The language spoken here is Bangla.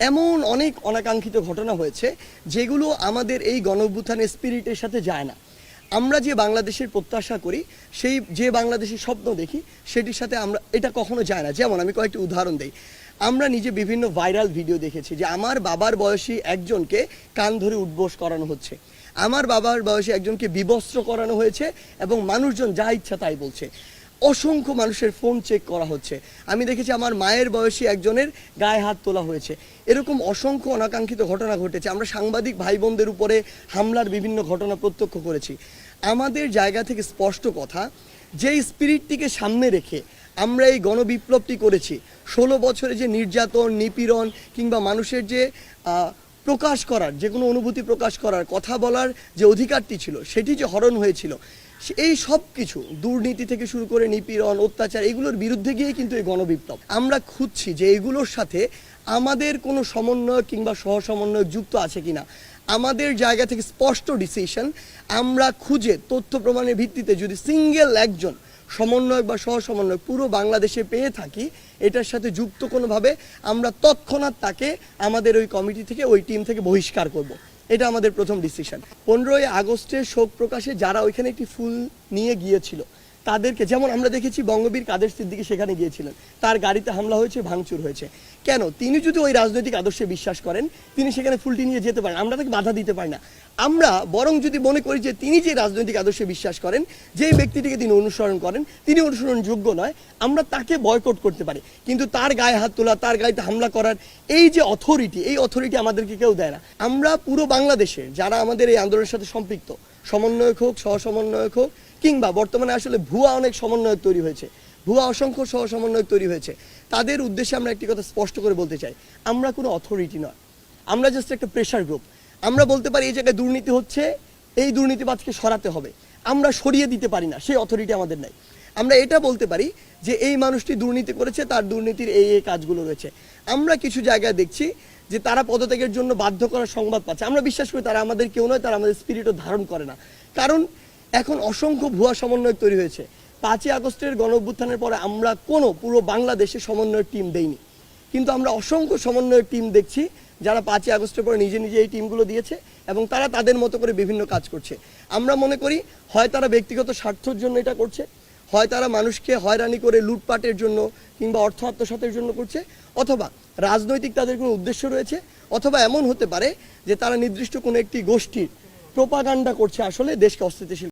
এমন অনেক অনাকাঙ্ক্ষিত ঘটনা হয়েছে যেগুলো আমাদের এই গণঅভ্যুত্থানের স্পিরিটের সাথে যায় না। আমরা যে বাংলাদেশের প্রত্যাশা করি, সেই যে বাংলাদেশের স্বপ্ন দেখি, সেটির সাথে আমরা এটা কখনো যায় না। যেমন আমি কয়েকটি উদাহরণ দেই। আমরা নিজে বিভিন্ন ভাইরাল ভিডিও দেখেছি যে আমার বাবার বয়সী একজনকে কান ধরে উঠবোস করানো হচ্ছে, আমার বাবার বয়সী একজনকে বিবস্ত্র করানো হয়েছে এবং মানুষজন যা ইচ্ছা তাই বলছে। অসংখ্য মানুষের ফোন চেক করা হচ্ছে। আমি দেখেছি আমার মায়ের বয়সী একজনের গায়ে হাত তোলা হয়েছে। এরকম অসংখ্য অনাকাঙ্ক্ষিত ঘটনা ঘটেছে। আমরা সাংবাদিক ভাই বোনদের উপরে হামলার বিভিন্ন ঘটনা প্রত্যক্ষ করেছি। আমাদের জায়গা থেকে স্পষ্ট কথা, যেই স্পিরিটটিকে সামনে রেখে আমরা এই গণবিপ্লবটি করেছি, 16 বছরে যে নির্যাতন, নিপীড়ন কিংবা মানুষের যে প্রকাশ করার, যে কোনো অনুভূতি প্রকাশ করার, কথা বলার যে অধিকারটি ছিল, সেটি যে হরণ হয়েছিল, এই সব কিছু দুর্নীতি থেকে শুরু করে নিপীড়ন, অত্যাচার, এগুলোর বিরুদ্ধে গিয়ে কিন্তু এই গণবিপ্লব। আমরা খুঁজছি যে এগুলোর সাথে আমাদের কোনো সমন্বয় কিংবা সহসমন্বয় যুক্ত আছে কিনা। আমাদের জায়গা থেকে স্পষ্ট ডিসিশন, আমরা খুঁজে তথ্য প্রমাণের ভিত্তিতে যদি সিঙ্গেল একজন সমন্বয়ক বা সহসমন্বয়ক পুরো বাংলাদেশে পেয়ে থাকি, এটার সাথে যুক্ত কোনোভাবে, আমরা তৎক্ষণাৎ তাকে আমাদের ওই কমিটি থেকে, ওই টিম থেকে বহিষ্কার করব। এটা আমাদের প্রথম ডিসিশন। 15ই আগস্টের শোক প্রকাশে যারা ওইখানে একটি ফুল নিয়ে গিয়েছিল তাদেরকে, যেমন আমরা দেখেছি বঙ্গবীর কাদের সিদ্দিকী সেখানে গিয়েছিলেন, তার গাড়িতে হামলা হয়েছে, ভাঙচুর হয়েছে। কেন? তিনি যদি ওই রাজনৈতিক আদর্শে বিশ্বাস করেন, তিনি সেখানে ফুলটি নিয়ে যেতে পারেন, আমরা তাকে বাধা দিতে পারি না। আমরা বরং যদি মনে করি যে তিনি যে রাজনৈতিক আদর্শে বিশ্বাস করেন, যেই ব্যক্তিটিকে তিনি অনুসরণ করেন, তিনি অনুসরণযোগ্য নয়, আমরা তাকে বয়কট করতে পারি। কিন্তু তার গায়ে হাত তোলা, তার গাড়িতে হামলা করার এই যে অথরিটি, এই অথরিটি আমাদেরকে কেউ দেয় না। আমরা পুরো বাংলাদেশে যারা আমাদের এই আন্দোলনের সাথে সম্পৃক্ত, সমন্বয়ক হোক, সহসমন্বয়ক হোক, কিংবা বর্তমানে আসলে ভুয়া অনেক সমন্বয়ক তৈরি হয়েছে, ভুয়া অসংখ্য সহ সমন্বয়ক তৈরি হয়েছে, তাদের উদ্দেশ্যে আমরা একটি কথা স্পষ্ট করে বলতে চাই, আমরা কোনো অথরিটি নয়, আমরা জাস্ট একটা প্রেশার গ্রুপ। আমরা বলতে পারি এই জায়গায় দুর্নীতি হচ্ছে, এই দুর্নীতিবাদকে সরাতে হবে, আমরা সরিয়ে দিতে পারি না, সেই অথরিটি আমাদের নাই। আমরা এটা বলতে পারি যে এই মানুষটি দুর্নীতি করেছে, তার দুর্নীতির এই এই কাজগুলো রয়েছে। আমরা কিছু জায়গায় দেখছি যে তারা পদত্যাগের জন্য বাধ্য করার সংবাদ পাচ্ছে, আমরা বিশ্বাস করি তারা আমাদের কেউ নয়, তারা আমাদের স্পিরিটও ধারণ করে না। কারণ এখন অসংখ্য ভুয়া সমন্বয়ক তৈরি হয়েছে। 5ই আগস্টের গণঅভ্যুত্থানের পরে আমরা কোনো পুরো বাংলাদেশে সমন্বয়ের টিম দেইনি, কিন্তু আমরা অসংখ্য সমন্বয়ের টিম দেখছি যারা 5ই আগস্টের পরে নিজে নিজে এই টিমগুলো দিয়েছে এবং তারা তাদের মতো করে বিভিন্ন কাজ করছে। আমরা মনে করি হয় তারা ব্যক্তিগত স্বার্থের জন্য এটা করছে, হয় তারা মানুষকে হয়রানি করে লুটপাটের জন্য কিংবা অর্থ আত্মসাতের জন্য করছে, অথবা রাজনৈতিক তাদের কোনো উদ্দেশ্য রয়েছে, অথবা এমন হতে পারে যে তারা নির্দিষ্ট কোনো একটি গোষ্ঠীর প্রোপাগান্ডা করছে আসলে দেশকে অস্থিতিশীল।